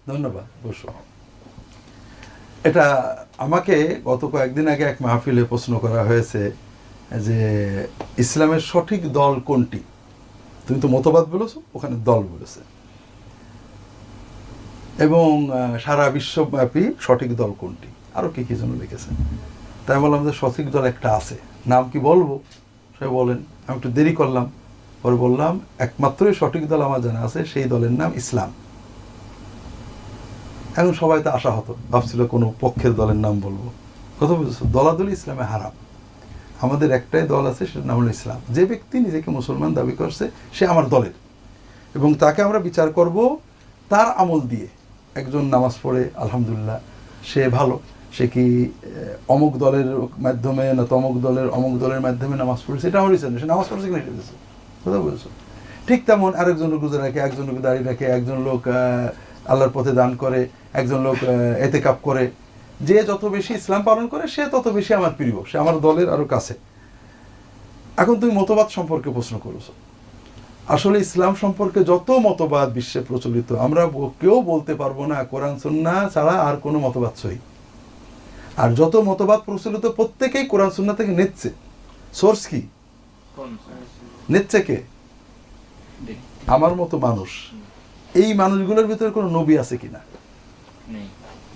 ধন্যবাদ। বসো। এটা আমাকে গত কয়েকদিন আগে এক মাহফিলে প্রশ্ন করা হয়েছে যে ইসলামের সঠিক দল কোনটি। তুমি তো মতবাদ বলেছো, ওখানে দল বলেছে, এবং সারা বিশ্বব্যাপী সঠিক দল কোনটি, আরও কি যেন লিখেছে। তাই বললাম যে সঠিক দল একটা আছে, নাম কি বলবো? সে বলেন। আমি একটু দেরি করলাম, পরে বললাম একমাত্রই সঠিক দল আমার জানা আছে, সেই দলের নাম ইসলাম। এখন সবাই তো আশাহত, ভাবছিল কোনো পক্ষের দলের নাম বলবো। কথা বুঝেছো? দলাদলি ইসলামে হারাম। আমাদের একটাই দল আছে, সেটার নাম হলো ইসলাম। যে ব্যক্তি নিজেকে মুসলমান দাবি করছে সে আমার দলের, এবং তাকে আমরা বিচার করব তার আমল দিয়ে। একজন নামাজ পড়ে আলহামদুলিল্লাহ সে ভালো, সে কি অমুক দলের মাধ্যমে না তমুক দলের মাধ্যমে নামাজ পড়েছে, এটা আমার বিচার না, সে নামাজ পড়েছে কিনা এটা বুঝেছে। কথা বলেছো? ঠিক তেমন আরেকজন লোক রোজা রাখে, একজন লোক দাঁড়িয়ে রাখে, একজন লোক আল্লাহর পথে দান করে, একজন লোক এতেকাপ করে। যে যত বেশি ইসলাম পালন করে সে তত বেশি আমার প্রিয়, সে আমার দলের আরো কাছে। এখন তুমি মতবাদ সম্পর্কে প্রশ্ন করেছো। আসলে ইসলাম সম্পর্কে যত মতবাদ বিশ্বে প্রচলিত, আমরা কেউ বলতে পারবো না কোরআন সুন্নাহ ছাড়া আর কোনো মতবাদ সহি। আর যত মতবাদ প্রচলিত প্রত্যেকেই কোরআন সুন্নাহ থেকে নিচ্ছে। সোর্স কি? নিচ্ছে কে? আমার মতো মানুষ। এই মানুষগুলোর ভিতরে কোনো নবী আছে কিনা?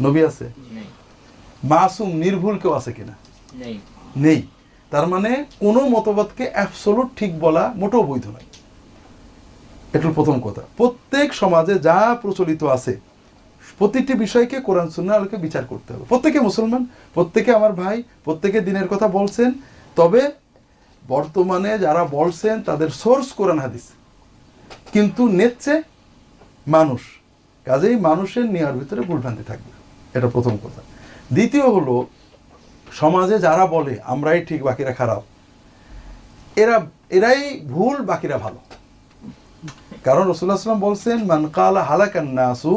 নবী আছে? মাসুম নির্ভুল কেউ আছে কিনা? নেই। তার মানে কোনো মতবাদকে অ্যাবসলিউট ঠিক বলা মোটেও বৈধ নয়। এটা প্রথম কথা। প্রত্যেক সমাজে যা প্রচলিত আছে প্রতিটি বিষয়কে কোরআন সুন্নাহ আলোকে বিচার করতে হবে। প্রত্যেকে মুসলমান, প্রত্যেকে আমার ভাই, প্রত্যেকে দিনের কথা বলছেন, তবে বর্তমানে যারা বলছেন তাদের সোর্স কোরআন হাদিস, কিন্তু নেচ্ছে মানুষ। কাজেই মানুষের নেওয়ার ভিতরে ভুলভ্রান্তি থাকবে, এটা প্রথম কথা। দ্বিতীয় হলো, সমাজে যারা বলে আমরাই ঠিক বাকিরা খারাপ, এরাই ভুল, বাকিরা ভালো। কারণ রাসূলুল্লাহ সাল্লাল্লাহু আলাইহি ওয়াসাল্লাম বলছেন, মান কালা হালাকান নাসু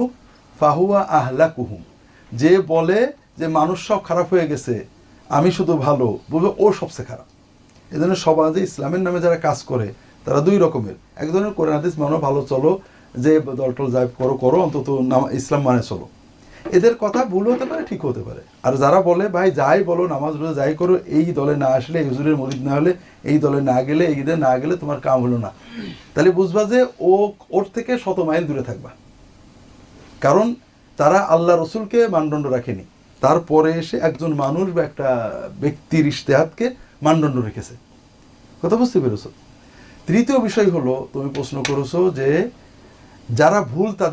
ফাহুয়া আহলাকুহুম। যে বলে যে মানুষ সব খারাপ হয়ে গেছে, আমি শুধু ভালো, বলবে ও সবচেয়ে খারাপ। এজন্য সমাজে ইসলামের নামে যারা কাজ করে তারা দুই রকমের। এক ধরনের কোরআন হাদিস মানো, ভালো চলো, যে দলটল যাই করো অন্তত ইসলাম মানে চলো। এদের কথা ভুল হতে পারে, ঠিক হতে পারে। আর যারা বলে ভাই যাই বলো, নামাজ রোজা যাই করো, এই দলে না আসলে, এই হুজুরের মুরিদ না হলে, এই দলে না গেলে, এই ঈদে না গেলে তোমার কাম হলো না, তাহলে বুঝবা যে ওর থেকে 100 মাইল দূরে থাকবা। কারণ তারা আল্লাহ রসুলকে মানদণ্ড রাখেনি, তারপরে এসে একজন মানুষ বা একটা ব্যক্তির ইজতিহাদকে মানদণ্ড রেখেছে। কথা বুঝতে পেরেছো? তৃতীয় বিষয় হলো, তুমি প্রশ্ন করেছো যে যারা ভুল তাদের